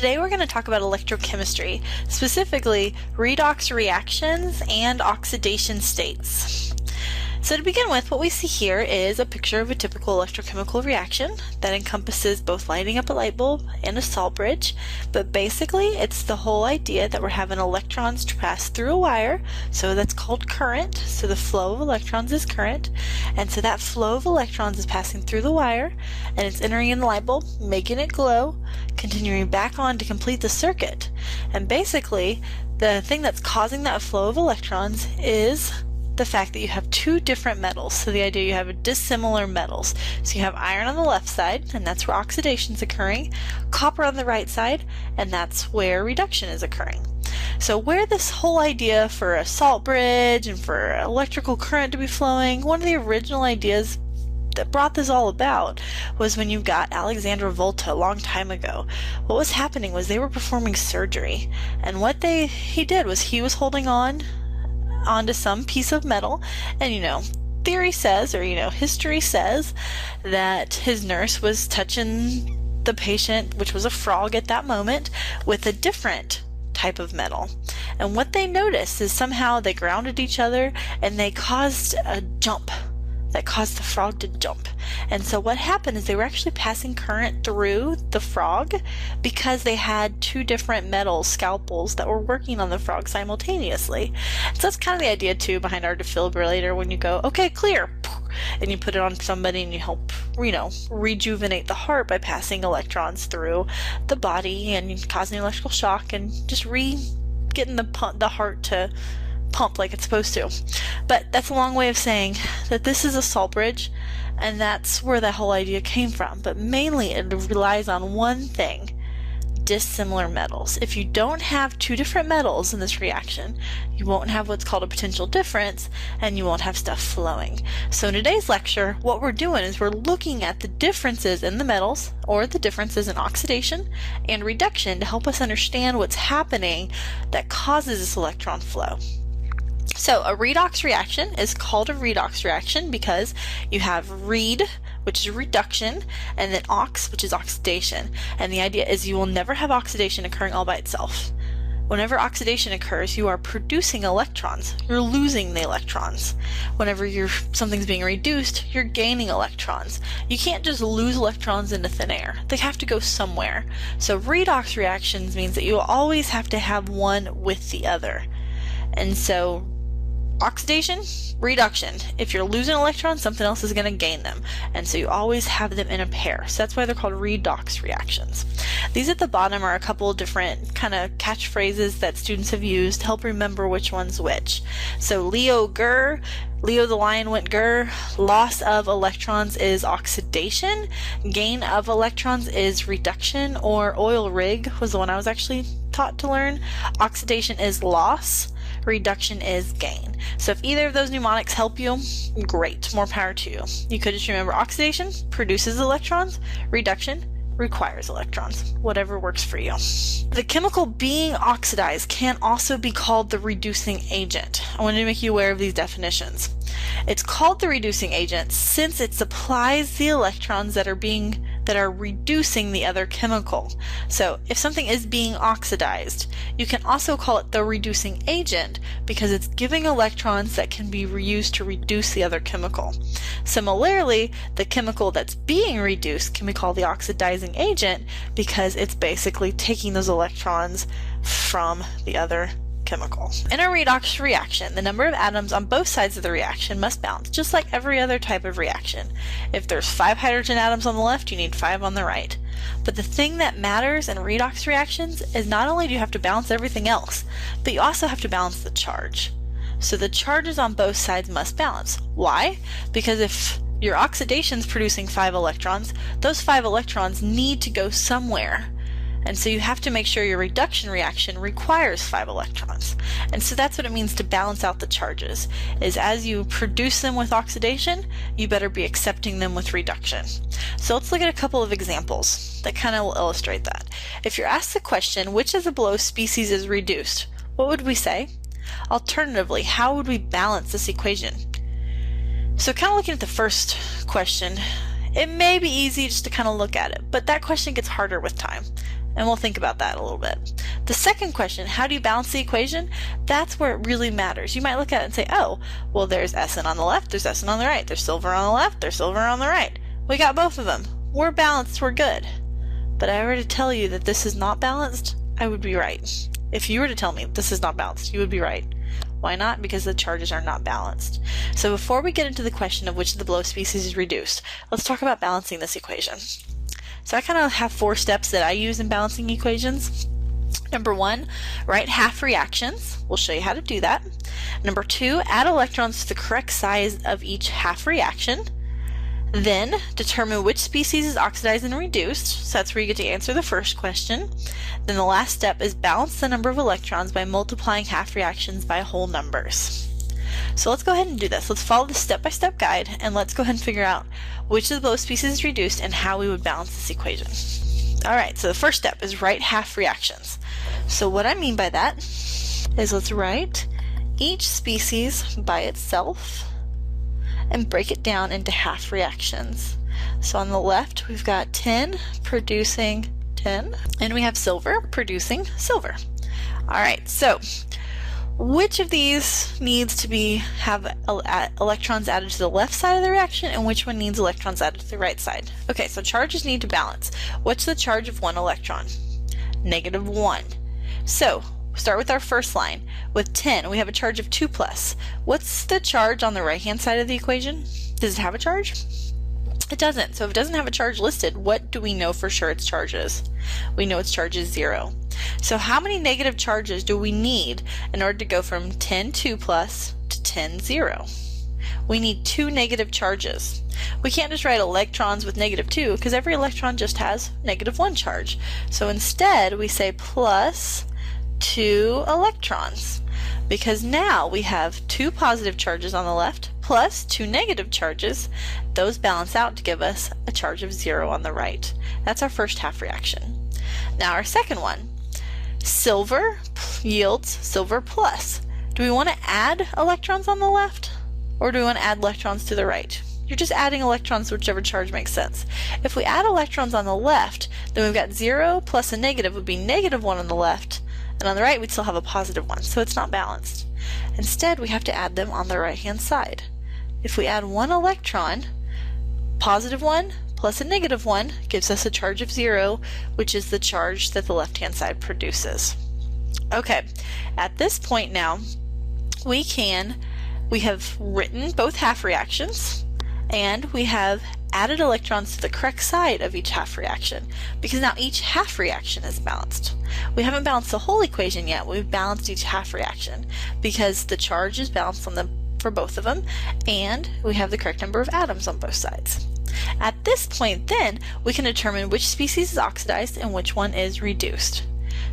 Today we're going to talk about electrochemistry, specifically redox reactions and oxidation states. So to begin with, what we see here is a picture of a typical electrochemical reaction that encompasses both lighting up a light bulb and a salt bridge, but basically it's the whole idea that we're having electrons to pass through a wire, so that's called current, so the flow of electrons is current, and so that flow of electrons is passing through the wire, and it's entering in the light bulb, making it glow, continuing back on to complete the circuit. And basically, the thing that's causing that flow of electrons is the fact that you have two different metals. So the idea you have dissimilar metals. So you have iron on the left side, and that's where oxidation is occurring, copper on the right side, and that's where reduction is occurring. So where this whole idea for a salt bridge and for electrical current to be flowing, one of the original ideas that brought this all about was when you got Alexander Volta a long time ago. What was happening was they were performing surgery, and what he did was he was holding onto some piece of metal, and theory says, or history says, that his nurse was touching the patient, which was a frog at that moment, with a different type of metal. And what they noticed is somehow they grounded each other and they caused a jump that caused the frog to jump. And so what happened is they were actually passing current through the frog because they had two different metal scalpels that were working on the frog simultaneously. So that's kind of the idea too behind our defibrillator, when you go, okay, clear, and you put it on somebody and you help, rejuvenate the heart by passing electrons through the body and causing electrical shock and just getting the heart to pump like it's supposed to. But that's a long way of saying that this is a salt bridge, and that's where the whole idea came from. But mainly it relies on one thing: dissimilar metals. If you don't have two different metals in this reaction, you won't have what's called a potential difference, and you won't have stuff flowing. So in today's lecture, what we're doing is we're looking at the differences in the metals, or the differences in oxidation and reduction, to help us understand what's happening that causes this electron flow. So a redox reaction is called a redox reaction because you have read, which is reduction, and then ox, which is oxidation. And the idea is you will never have oxidation occurring all by itself. Whenever oxidation occurs, you are producing electrons. You're losing the electrons. Whenever something's being reduced, you're gaining electrons. You can't just lose electrons into thin air. They have to go somewhere. So redox reactions means that you will always have to have one with the other. And so oxidation, reduction. If you're losing electrons, something else is going to gain them. And so you always have them in a pair. So that's why they're called redox reactions. These at the bottom are a couple of different kind of catchphrases that students have used to help remember which one's which. So Leo the lion went grr. Loss of electrons is oxidation. Gain of electrons is reduction, or oil rig was the one I was actually taught to learn. Oxidation is loss. Reduction is gain. So if either of those mnemonics help you, great, more power to you. You could just remember oxidation produces electrons, reduction requires electrons, whatever works for you. The chemical being oxidized can also be called the reducing agent. I wanted to make you aware of these definitions. It's called the reducing agent since it supplies the electrons that are reducing the other chemical. So if something is being oxidized, you can also call it the reducing agent because it's giving electrons that can be reused to reduce the other chemical. Similarly, the chemical that's being reduced can be called the oxidizing agent because it's basically taking those electrons from the other chemical. In a redox reaction, the number of atoms on both sides of the reaction must balance, just like every other type of reaction. If there's 5 hydrogen atoms on the left, you need 5 on the right. But the thing that matters in redox reactions is not only do you have to balance everything else, but you also have to balance the charge. So the charges on both sides must balance. Why? Because if your oxidation is producing 5 electrons, those 5 electrons need to go somewhere. And so you have to make sure your reduction reaction requires 5 electrons. And so that's what it means to balance out the charges, is as you produce them with oxidation, you better be accepting them with reduction. So let's look at a couple of examples that kind of will illustrate that. If you're asked the question, which of the below species is reduced, what would we say? Alternatively, how would we balance this equation? So kind of looking at the first question, It may be easy just to kind of look at it, but that question gets harder with time. And we'll think about that a little bit. The second question, how do you balance the equation? That's where it really matters. You might look at it and say, oh, well, there's Sn on the left, there's Sn on the right, there's silver on the left, there's silver on the right. We got both of them. We're balanced, we're good. But I were to tell you that this is not balanced, I would be right. If you were to tell me this is not balanced, you would be right. Why not? Because the charges are not balanced. So before we get into the question of which of the below species is reduced, let's talk about balancing this equation. So I kind of have 4 steps that I use in balancing equations. Number 1, write half reactions. We'll show you how to do that. Number 2, add electrons to the correct size of each half reaction. Then determine which species is oxidized and reduced. So that's where you get to answer the first question. Then the last step is balance the number of electrons by multiplying half reactions by whole numbers. So let's go ahead and do this. Let's follow the step-by-step guide and let's go ahead and figure out which of the below species is reduced and how we would balance this equation. Alright, so the first step is write half reactions. So what I mean by that is let's write each species by itself and break it down into half reactions. So on the left we've got tin producing tin and we have silver producing silver. Alright, so which of these needs to have electrons added to the left side of the reaction and which one needs electrons added to the right side? Okay, so charges need to balance. What's the charge of one electron? -1. So start with our first line. With 10, we have a charge of 2+. What's the charge on the right-hand side of the equation? Does it have a charge? It doesn't. So if it doesn't have a charge listed, what do we know for sure its charge is? We know its charge is 0. So how many negative charges do we need in order to go from 10 2+ to 10 0? We need 2 negative charges. We can't just write electrons with -2 because every electron just has -1 charge. So instead we say plus 2 electrons because now we have 2 positive charges on the left plus 2 negative charges. Those balance out to give us a charge of 0 on the right. That's our first half reaction. Now our second one, silver yields silver plus. Do we want to add electrons on the left or do we want to add electrons to the right? You're just adding electrons to whichever charge makes sense. If we add electrons on the left, then we've got 0 plus a negative would be -1 on the left, and on the right we'd still have a +1, so it's not balanced. Instead, we have to add them on the right-hand side. If we add 1 electron, +1 plus a -1 gives us a charge of 0, which is the charge that the left-hand side produces. Okay, at this point now, we have written both half reactions, and we have added electrons to the correct side of each half reaction, because now each half reaction is balanced. We haven't balanced the whole equation yet, we've balanced each half reaction, because the charge is balanced for both of them, and we have the correct number of atoms on both sides. At this point then, we can determine which species is oxidized and which one is reduced.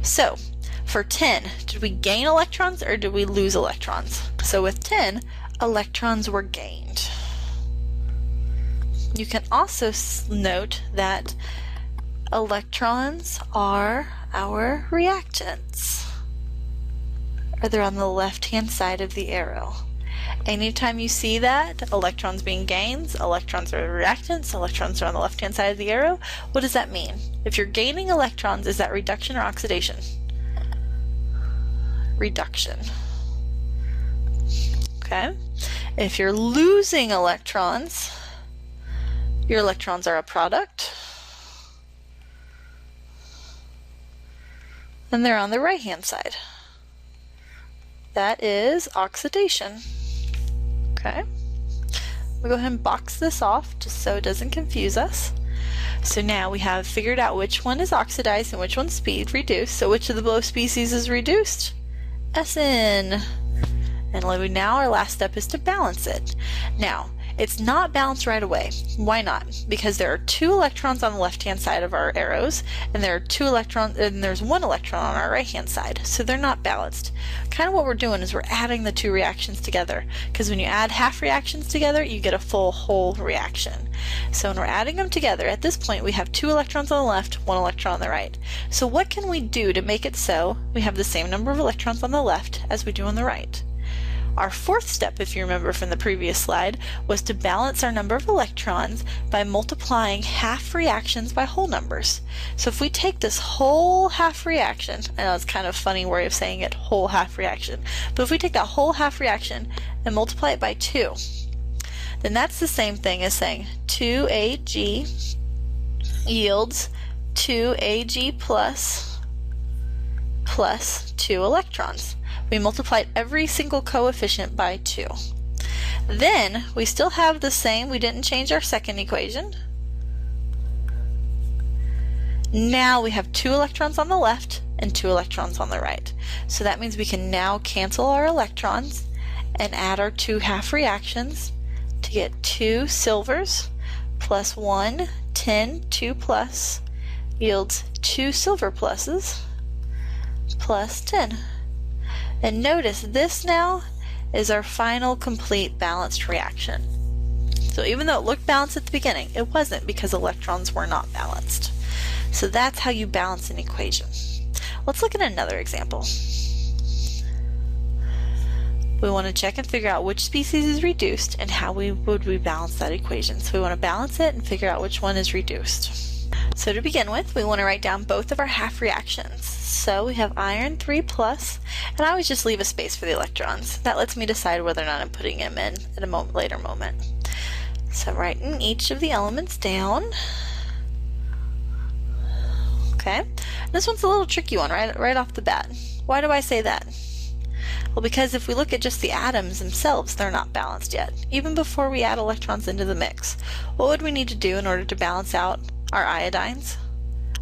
So, for 10, did we gain electrons or did we lose electrons? So with 10, electrons were gained. You can also note that electrons are our reactants. Or they're on the left-hand side of the arrow. Anytime you see that, electrons being gains, electrons are reactants, electrons are on the left-hand side of the arrow, what does that mean? If you're gaining electrons, is that reduction or oxidation? Reduction. Okay. If you're losing electrons, your electrons are a product, and they're on the right-hand side. That is oxidation. Okay. We'll go ahead and box this off just so it doesn't confuse us. So now we have figured out which one is oxidized and which one's reduced. So which of the below species is reduced? Sn. And now our last step is to balance it. Now, it's not balanced right away. Why not? Because there are 2 electrons on the left-hand side of our arrows, and there are 2 electrons, and there's 1 electron on our right-hand side, so they're not balanced. Kind of what we're doing is we're adding the 2 reactions together, because when you add half reactions together, you get a full whole reaction. So when we're adding them together, at this point we have 2 electrons on the left, 1 electron on the right. So what can we do to make it so we have the same number of electrons on the left as we do on the right? Our fourth step, if you remember from the previous slide, was to balance our number of electrons by multiplying half reactions by whole numbers. So if we take this whole half reaction, I know it's kind of a funny way of saying it, whole half reaction, but if we take that whole half reaction and multiply it by 2, then that's the same thing as saying 2Ag yields 2Ag plus 2 electrons. We multiplied every single coefficient by 2. Then we still have the same, we didn't change our second equation. Now we have 2 electrons on the left and 2 electrons on the right. So that means we can now cancel our electrons and add our 2 half reactions to get 2 silvers plus 1 tin 2 plus yields 2 silver pluses plus 10. And notice this now is our final complete balanced reaction. So even though it looked balanced at the beginning, it wasn't because electrons were not balanced. So that's how you balance an equation. Let's look at another example. We want to check and figure out which species is reduced and how would we balance that equation. So we want to balance it and figure out which one is reduced. So to begin with, we want to write down both of our half reactions. So we have iron 3 plus, and I always just leave a space for the electrons. That lets me decide whether or not I'm putting them in at a later moment. So I'm writing each of the elements down. Okay, this one's a little tricky one right off the bat. Why do I say that? Well, because if we look at just the atoms themselves, they're not balanced yet, even before we add electrons into the mix. What would we need to do in order to balance out our iodines?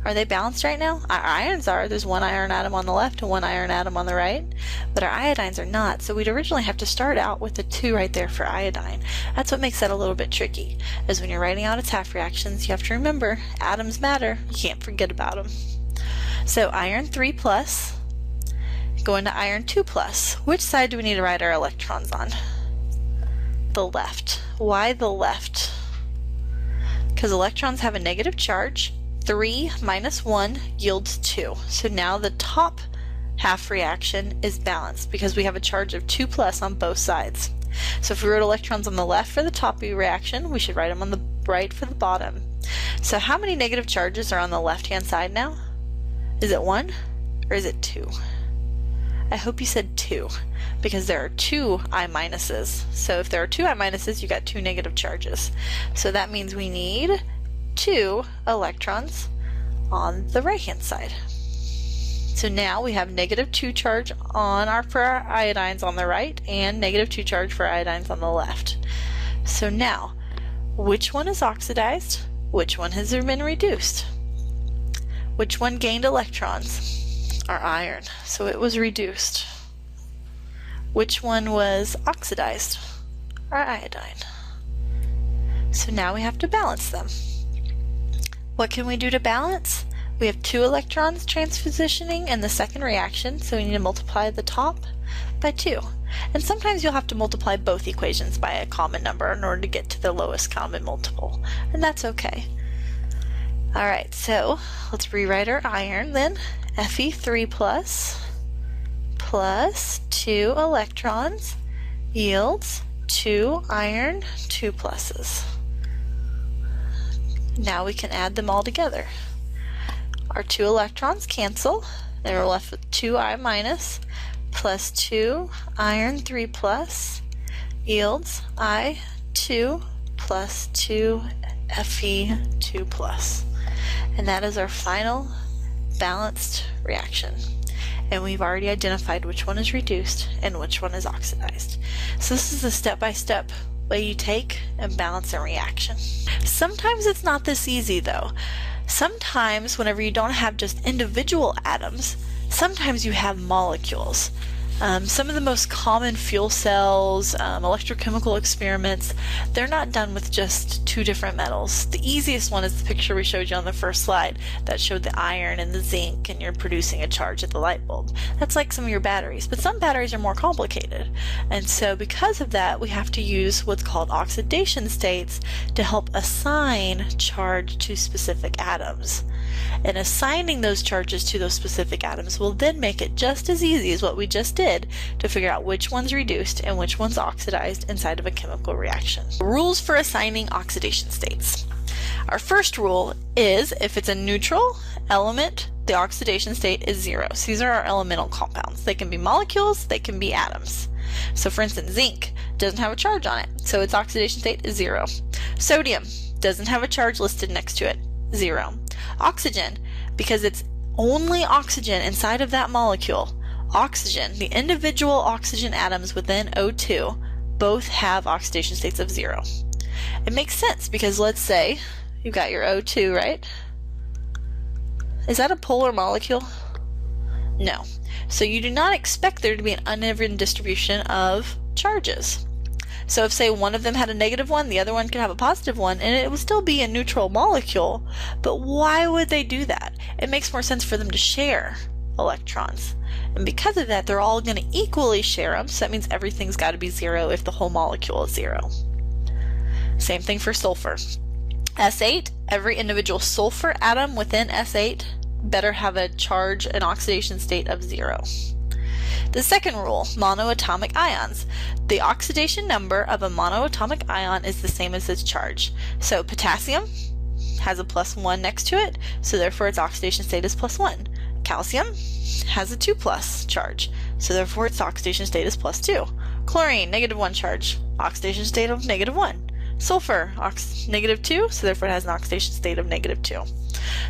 Are they balanced right now? Our irons are. There's one iron atom on the left and one iron atom on the right, but our iodines are not. So we'd originally have to start out with the 2 right there for iodine. That's what makes that a little bit tricky, is when you're writing out its half reactions, you have to remember atoms matter. You can't forget about them. So iron 3 plus going to iron 2 plus. Which side do we need to write our electrons on? The left. Why the left? Because electrons have a negative charge. 3 minus 1 yields 2. So now the top half reaction is balanced because we have a charge of 2 plus on both sides. So if we wrote electrons on the left for the top reaction, we should write them on the right for the bottom. So how many negative charges are on the left-hand side now? Is it 1 or is it 2? I hope you said 2, because there are 2 I minuses. So if there are 2 I minuses, you got 2 negative charges. So that means we need 2 electrons on the right-hand side. So now we have negative 2 charge for our iodines on the right and negative 2 charge for iodines on the left. So now, which one is oxidized? Which one has been reduced? Which one gained electrons? Our iron, so it was reduced. Which one was oxidized? Our iodine. So now we have to balance them. What can we do to balance? We have 2 electrons transpositioning in the second reaction, so we need to multiply the top by 2. And sometimes you'll have to multiply both equations by a common number in order to get to the lowest common multiple, and that's okay. Alright, so let's rewrite our iron then. Fe3 plus 2 electrons yields 2 iron 2 pluses. Now we can add them all together. Our 2 electrons cancel, and we're left with 2 I minus plus 2 iron 3 plus yields I2 plus 2 Fe2 plus. And that is our final balanced reaction. And we've already identified which one is reduced and which one is oxidized. So this is a step-by-step way you take and balance a reaction. Sometimes it's not this easy though. Sometimes whenever you don't have just individual atoms, sometimes you have molecules. Some of the most common fuel cells, electrochemical experiments, they're not done with just 2 different metals. The easiest one is the picture we showed you on the first slide that showed the iron and the zinc, and you're producing a charge at the light bulb. That's like some of your batteries, but some batteries are more complicated. And so because of that, we have to use what's called oxidation states to help assign charge to specific atoms. And assigning those charges to those specific atoms will then make it just as easy as what we just did to figure out which one's reduced and which one's oxidized inside of a chemical reaction. Rules for assigning oxidation states. Our first rule is if it's a neutral element, the oxidation state is 0. So these are our elemental compounds. They can be molecules, they can be atoms. So for instance, zinc doesn't have a charge on it, so its oxidation state is 0. Sodium doesn't have a charge listed next to it, 0. Oxygen, because it's only oxygen inside of that molecule, oxygen, the individual oxygen atoms within O2, both have oxidation states of 0. It makes sense because let's say you've got your O2, right? Is that a polar molecule? No. So you do not expect there to be an uneven distribution of charges. So if, say, one of them had a negative one, the other one could have a positive one, and it would still be a neutral molecule. But why would they do that? It makes more sense for them to share electrons. And because of that, they're all going to equally share them, so that means everything's got to be 0 if the whole molecule is 0. Same thing for sulfur. S8, every individual sulfur atom within S8 better have a charge, an oxidation state of 0. The second rule, monoatomic ions. The oxidation number of a monoatomic ion is the same as its charge. So potassium has a +1 next to it, so therefore its oxidation state is +1. Calcium has a 2+ charge, so therefore its oxidation state is +2. Chlorine, -1 charge, oxidation state of -1. Sulfur, -2, so therefore it has an oxidation state of -2.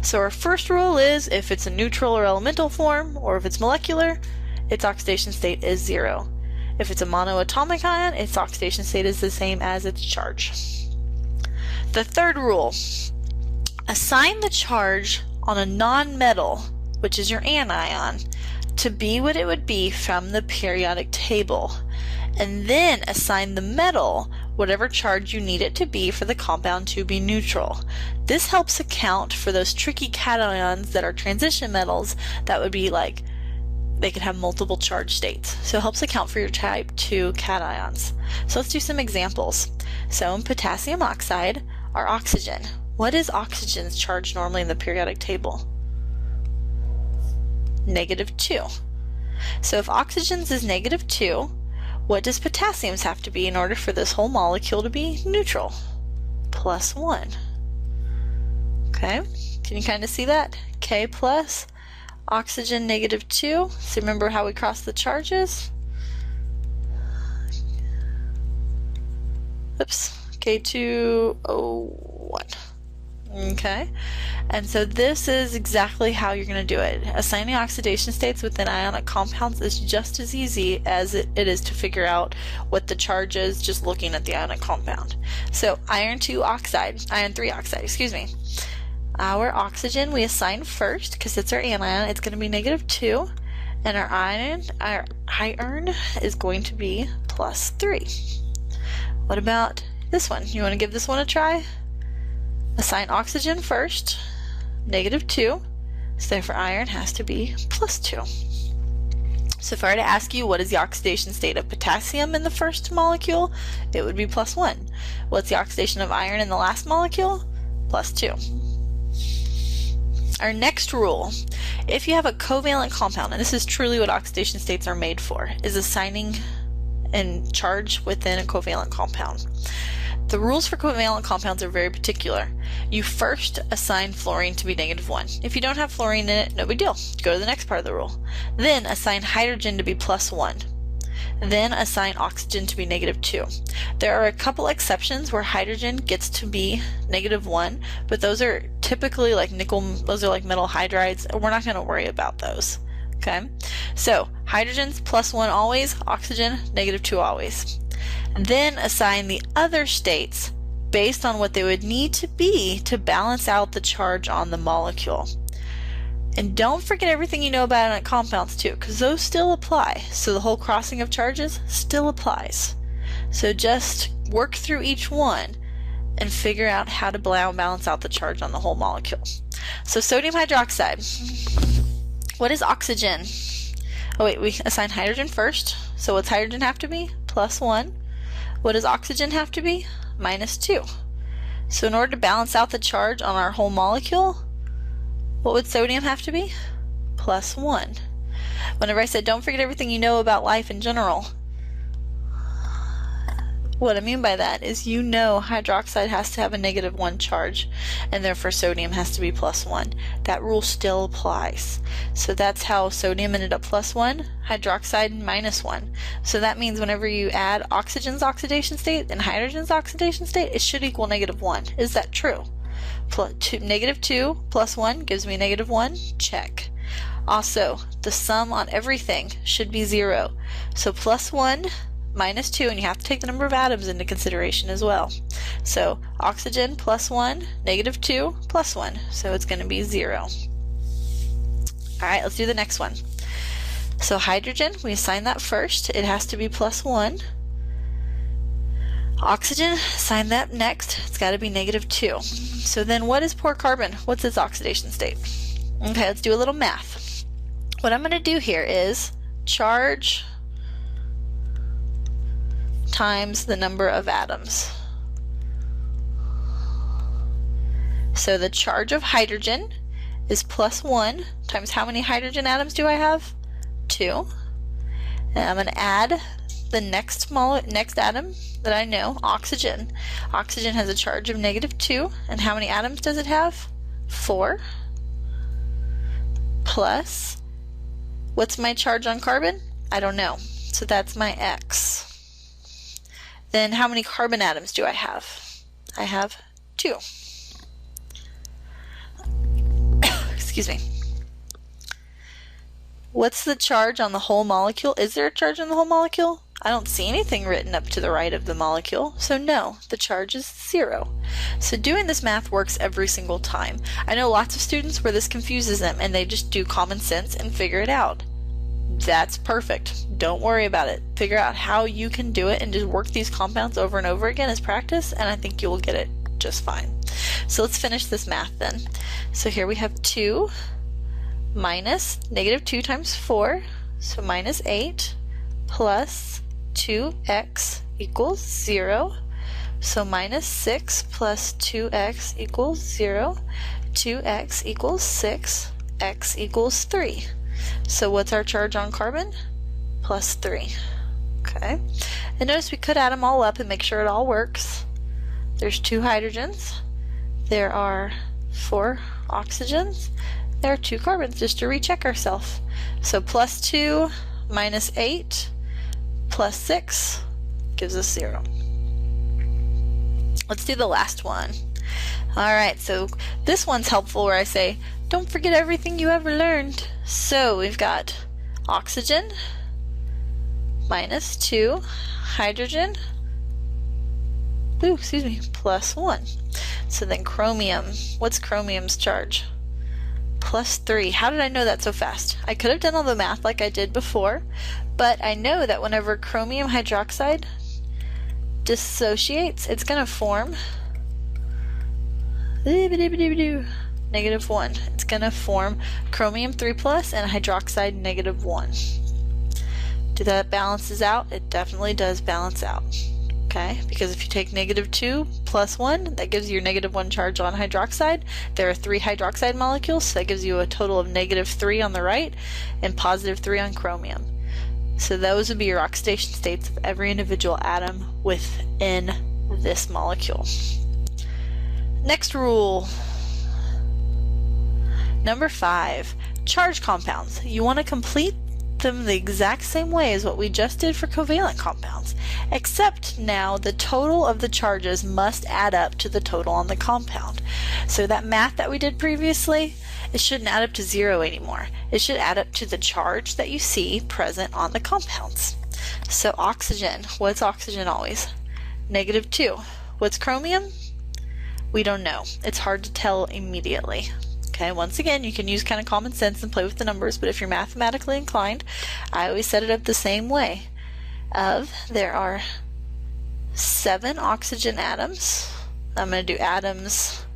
So our first rule is if it's a neutral or elemental form, or if it's molecular, its oxidation state is 0. If it's a monoatomic ion, its oxidation state is the same as its charge. The third rule, assign the charge on a non-metal, which is your anion, to be what it would be from the periodic table, and then assign the metal whatever charge you need it to be for the compound to be neutral. This helps account for those tricky cations that are transition metals that would be like, they could have multiple charge states. So it helps account for your type 2 cations. So let's do some examples. So in potassium oxide, our oxygen. What is oxygen's charge normally in the periodic table? -2. So if oxygen's is -2, what does potassium's have to be in order for this whole molecule to be neutral? +1. Okay, can you kind of see that? K plus, oxygen -2. So remember how we cross the charges? Oops, K2O1. Okay, and so this is exactly how you're going to do it. Assigning oxidation states within ionic compounds is just as easy as it is to figure out what the charge is just looking at the ionic compound. So iron 3 oxide, excuse me. Our oxygen we assign first because it's our anion. It's going to be -2, and our iron is going to be +3. What about this one? You want to give this one a try? Assign oxygen first, -2, so therefore iron has to be +2. So if I were to ask you what is the oxidation state of potassium in the first molecule, it would be +1. What's the oxidation of iron in the last molecule? +2. Our next rule, if you have a covalent compound, and this is truly what oxidation states are made for, is assigning and charge within a covalent compound. The rules for covalent compounds are very particular. You first assign fluorine to be -1. If you don't have fluorine in it, no big deal. Go to the next part of the rule. Then assign hydrogen to be +1. Then assign oxygen to be -2. There are a couple exceptions where hydrogen gets to be -1, but those are typically like nickel, those are like metal hydrides. We're not going to worry about those. Okay, so hydrogen's +1 always, oxygen -2 always. Then assign the other states based on what they would need to be to balance out the charge on the molecule. And don't forget everything you know about ionic compounds too, because those still apply. So the whole crossing of charges still applies. So just work through each one and figure out how to balance out the charge on the whole molecule. So sodium hydroxide. What is oxygen? Oh wait, we assign hydrogen first. So what's hydrogen have to be? +1. What does oxygen have to be? -2. So in order to balance out the charge on our whole molecule, What would sodium have to be? +1. Whenever I said don't forget everything you know about life in general, what I mean by that is you know hydroxide has to have a -1 charge, and therefore sodium has to be +1. That rule still applies. So that's how sodium ended up +1, hydroxide -1. So that means whenever you add oxygen's oxidation state and hydrogen's oxidation state, it should equal -1. Is that true? -2 plus 1 gives me -1. Check. Also, the sum on everything should be 0. So +1 minus 2, and you have to take the number of atoms into consideration as well. So oxygen +1, -2 plus 1. So it's going to be 0. Alright, let's do the next one. So hydrogen, we assign that first. It has to be +1. Oxygen, assign that next. It's got to be -2. So then what is poor carbon? What's its oxidation state? Okay, let's do a little math. What I'm going to do here is charge times the number of atoms. So the charge of hydrogen is +1 times how many hydrogen atoms do I have? 2. And I'm going to add the next atom that I know, oxygen. Oxygen has a charge of -2, and how many atoms does it have? 4. Plus, what's my charge on carbon? I don't know. So that's my X. Then how many carbon atoms do I have? I have 2. Excuse me. What's the charge on the whole molecule? Is there a charge on the whole molecule? I don't see anything written up to the right of the molecule, so no, the charge is 0. So doing this math works every single time. I know lots of students where this confuses them and they just do common sense and figure it out. That's perfect. Don't worry about it. Figure out how you can do it and just work these compounds over and over again as practice, and I think you will get it just fine. So let's finish this math then. So here we have 2 minus -2 times 4, so -8, plus 2x equals 0. So -6 plus 2x equals 0. 2x equals 6. X equals 3. So what's our charge on carbon? +3. Okay. And notice we could add them all up and make sure it all works. There's 2 hydrogens. There are 4 oxygens. There are 2 carbons, just to recheck ourselves. So +2 minus 8 plus 6 gives us 0. Let's do the last one. Alright, so this one's helpful where I say, don't forget everything you ever learned. So we've got oxygen minus 2, hydrogen, +1. So then chromium, what's chromium's charge? +3. How did I know that so fast? I could have done all the math like I did before, but I know that whenever chromium hydroxide dissociates, it's going to form -1. It's going to form chromium 3+ and hydroxide -1. Do that balances out? It definitely does balance out. Okay, because if you take -2 plus 1, that gives you your -1 charge on hydroxide. There are 3 hydroxide molecules, so that gives you a total of -3 on the right and +3 on chromium. So those would be your oxidation states of every individual atom within this molecule. Next rule. Number 5, charge compounds. You want to complete them the exact same way as what we just did for covalent compounds, except now the total of the charges must add up to the total on the compound. So that math that we did previously, it shouldn't add up to 0 anymore. It should add up to the charge that you see present on the compounds. So oxygen, what's oxygen always? -2. What's chromium? We don't know. It's hard to tell immediately. Okay, once again, you can use kind of common sense and play with the numbers, but if you're mathematically inclined, I always set it up the same way. There are 7 oxygen atoms. I'm going to do atoms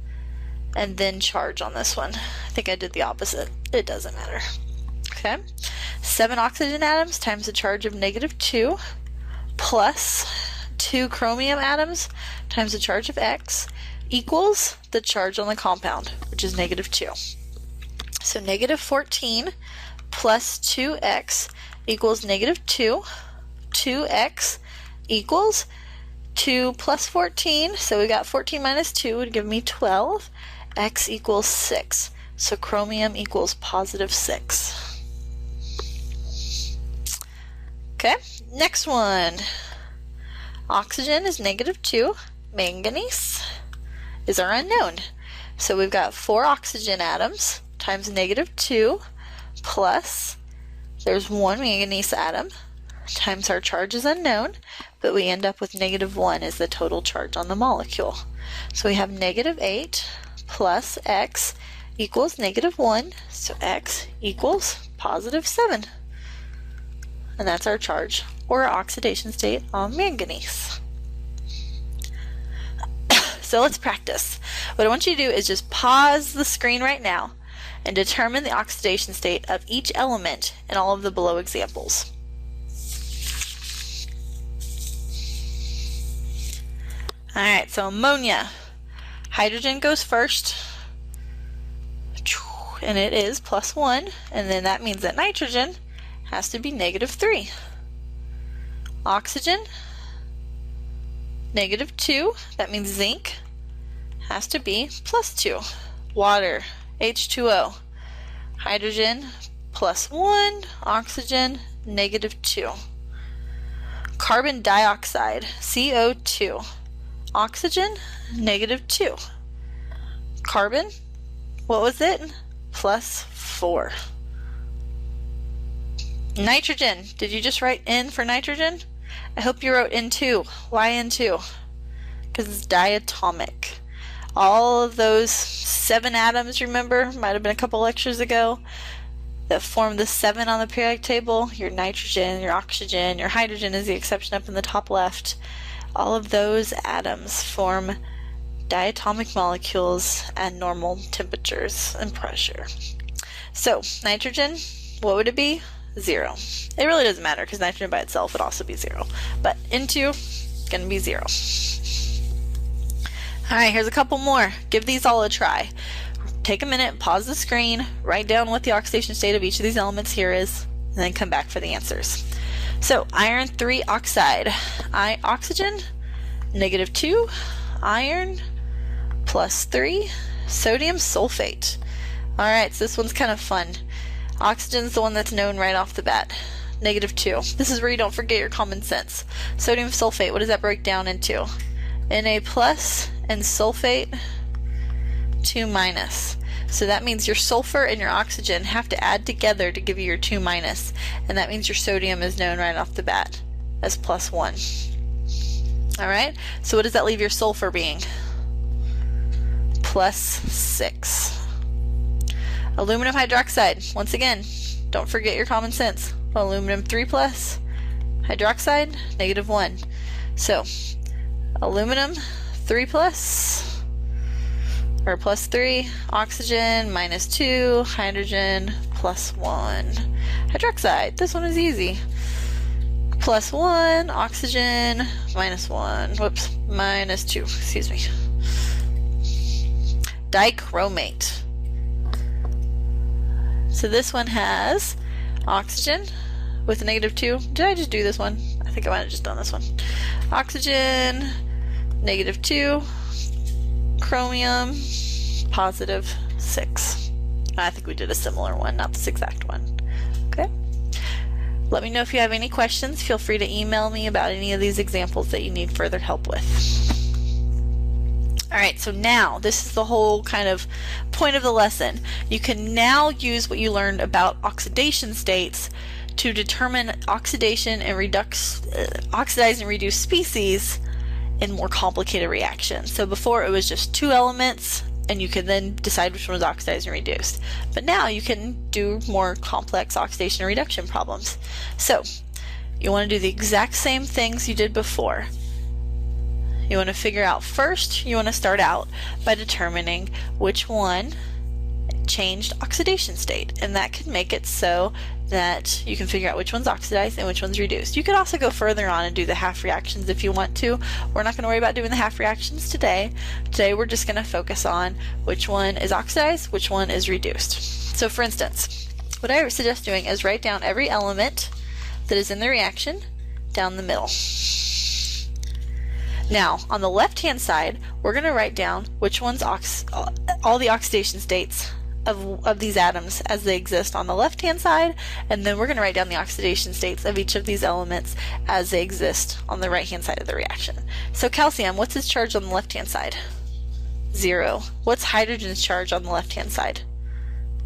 and then charge on this one. I think I did the opposite. It doesn't matter. Okay, 7 oxygen atoms times the charge of -2 plus 2 chromium atoms times the charge of X equals the charge on the compound, which is -2. So negative 14 plus 2x equals negative 2. 2x equals 2 plus 14, so we got 14 minus 2 would give me 12. X equals 6, so chromium equals positive 6. Okay, next one. Oxygen is negative 2. Manganese is our unknown. So we've got 4 oxygen atoms times negative 2 plus, there's 1 manganese atom, times our charge is unknown, but we end up with negative 1 as the total charge on the molecule. So we have negative 8 plus x equals negative 1, so x equals positive 7. And that's our charge, or our oxidation state on manganese. So let's practice. What I want you to do is just pause the screen right now and determine the oxidation state of each element in all of the below examples. Alright, so ammonia. Hydrogen goes first, and it is plus 1, and then that means that nitrogen has to be negative 3. Oxygen, negative 2, that means zinc has to be plus 2. Water, H2O. Hydrogen, plus 1. Oxygen, negative 2. Carbon dioxide, CO2. Oxygen, negative 2. Carbon, what was it? Plus 4. Nitrogen, did you just write N for nitrogen? I hope you wrote N2. Why N2? Because it's diatomic. All of those 7 atoms, remember, might have been a couple lectures ago, that form the 7 on the periodic table, your nitrogen, your oxygen, your hydrogen is the exception up in the top left. All of those atoms form diatomic molecules at normal temperatures and pressure. So nitrogen, what would it be? 0. It really doesn't matter because nitrogen by itself would also be 0. But N2, going to be 0. Alright, here's a couple more. Give these all a try. Take a minute, pause the screen, write down what the oxidation state of each of these elements here is, and then come back for the answers. So, iron 3 oxide. Oxygen, negative 2. Iron, plus 3. Sodium sulfate. Alright, so this one's kind of fun. Oxygen's the one that's known right off the bat. Negative 2. This is where you don't forget your common sense. Sodium sulfate, what does that break down into? Na plus and sulfate 2 minus. So that means your sulfur and your oxygen have to add together to give you your 2 minus, and that means your sodium is known right off the bat as plus 1. Alright, so what does that leave your sulfur being? Plus 6. Aluminum hydroxide, once again, don't forget your common sense. Aluminum 3 plus, hydroxide, negative 1. So, aluminum 3 plus, or plus 3, oxygen minus 2, hydrogen plus 1. Hydroxide, this one is easy. Plus 1, oxygen minus 1, whoops, minus 2, excuse me. Dichromate. So this one has oxygen with a negative 2. Did I just do this one? I think I might have just done this one. Oxygen, negative 2. Chromium, positive 6. I think we did a similar one, not this exact one. Okay. Let me know if you have any questions. Feel free to email me about any of these examples that you need further help with. Alright, so now this is the whole kind of point of the lesson. You can now use what you learned about oxidation states to determine oxidation and oxidize and reduce species in more complicated reactions. So before it was just 2 elements and you could then decide which one was oxidized and reduced. But now you can do more complex oxidation and reduction problems. So you want to do the exact same things you did before. You want to figure out first, you want to start out by determining which one changed oxidation state, and that could make it so that you can figure out which one's oxidized and which one's reduced. You could also go further on and do the half reactions if you want to. We're not going to worry about doing the half reactions today. Today we're just going to focus on which one is oxidized, which one is reduced. So for instance, what I suggest doing is write down every element that is in the reaction down the middle. Now, on the left-hand side, we're going to write down which one's all the oxidation states of these atoms as they exist on the left-hand side, and then we're going to write down the oxidation states of each of these elements as they exist on the right-hand side of the reaction. So calcium, what's its charge on the left-hand side? 0. What's hydrogen's charge on the left-hand side?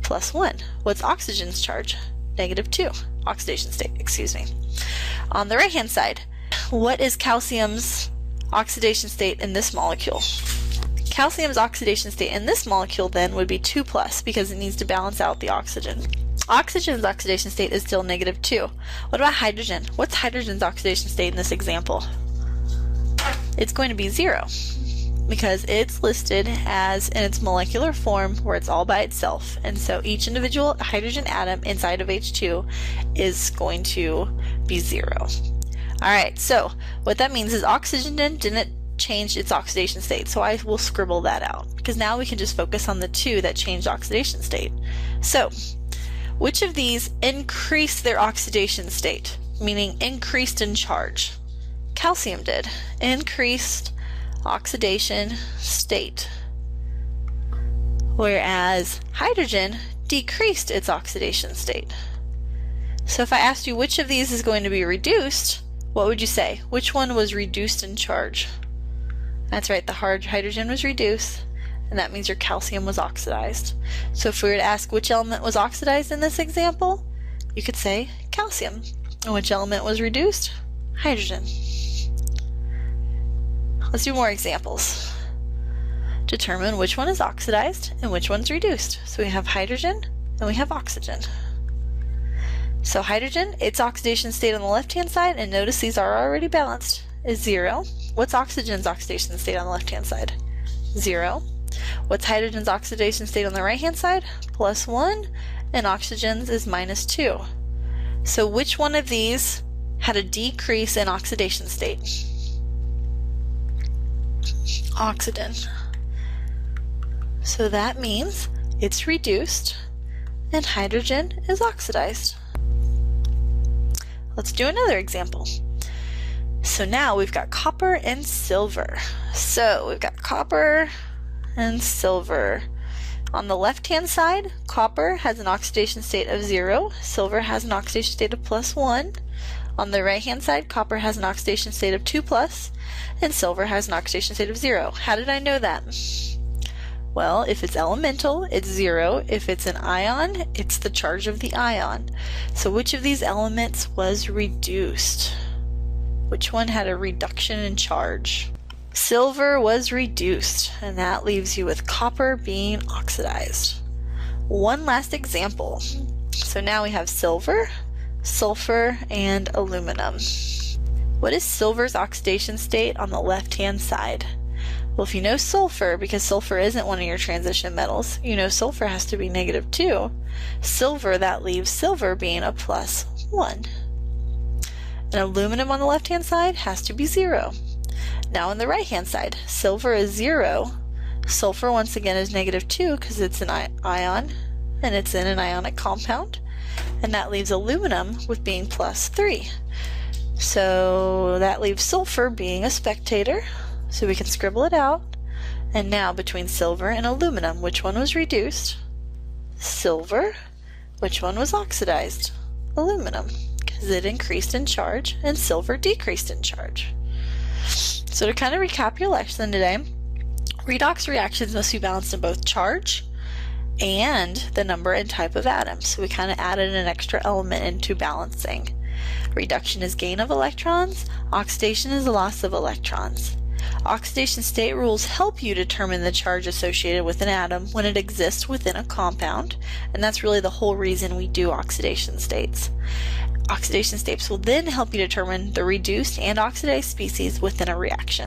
+1. What's oxygen's charge? -2. Oxidation state, excuse me. On the right-hand side, what is calcium's oxidation state in this molecule? Calcium's oxidation state in this molecule then would be 2+, because it needs to balance out the oxygen. Oxygen's oxidation state is still -2. What about hydrogen? What's hydrogen's oxidation state in this example? It's going to be 0, because it's listed as in its molecular form where it's all by itself, and so each individual hydrogen atom inside of H2 is going to be 0. Alright, so what that means is oxygen didn't change its oxidation state, so I will scribble that out, because now we can just focus on the two that changed oxidation state. So, which of these increased their oxidation state, meaning increased in charge? Calcium did. Increased oxidation state. Whereas hydrogen decreased its oxidation state. So if I asked you which of these is going to be reduced, what would you say? Which one was reduced in charge? That's right, the hydrogen was reduced, and that means your calcium was oxidized. So if we were to ask which element was oxidized in this example, you could say calcium. And which element was reduced? Hydrogen. Let's do more examples. Determine which one is oxidized and which one's reduced. So we have hydrogen and we have oxygen. So hydrogen, its oxidation state on the left-hand side, and notice these are already balanced, is 0. What's oxygen's oxidation state on the left-hand side? 0. What's hydrogen's oxidation state on the right-hand side? +1, and oxygen's is -2. So which one of these had a decrease in oxidation state? Oxygen. So that means it's reduced and hydrogen is oxidized. Let's do another example. So now we've got copper and silver. So we've got copper and silver. On the left-hand side, copper has an oxidation state of 0, silver has an oxidation state of +1. On the right-hand side, copper has an oxidation state of 2+, and silver has an oxidation state of 0. How did I know that? Well, if it's elemental, it's 0. If it's an ion, it's the charge of the ion. So which of these elements was reduced? Which one had a reduction in charge? Silver was reduced, and that leaves you with copper being oxidized. One last example. So now we have silver, sulfur, and aluminum. What is silver's oxidation state on the left-hand side? Well, if you know sulfur, because sulfur isn't one of your transition metals, you know sulfur has to be -2. Silver, that leaves silver being a +1. And aluminum on the left-hand side has to be 0. Now on the right-hand side, silver is 0. Sulfur once again is -2 because it's an ion, and it's in an ionic compound. And that leaves aluminum with being +3. So that leaves sulfur being a spectator. So we can scribble it out. And now between silver and aluminum, which one was reduced? Silver. Which one was oxidized? Aluminum, because it increased in charge and silver decreased in charge. So to kind of recap your lesson today, redox reactions must be balanced in both charge and the number and type of atoms. So we kind of added an extra element into balancing. Reduction is gain of electrons, oxidation is loss of electrons. Oxidation state rules help you determine the charge associated with an atom when it exists within a compound, and that's really the whole reason we do oxidation states. Oxidation states will then help you determine the reduced and oxidized species within a reaction.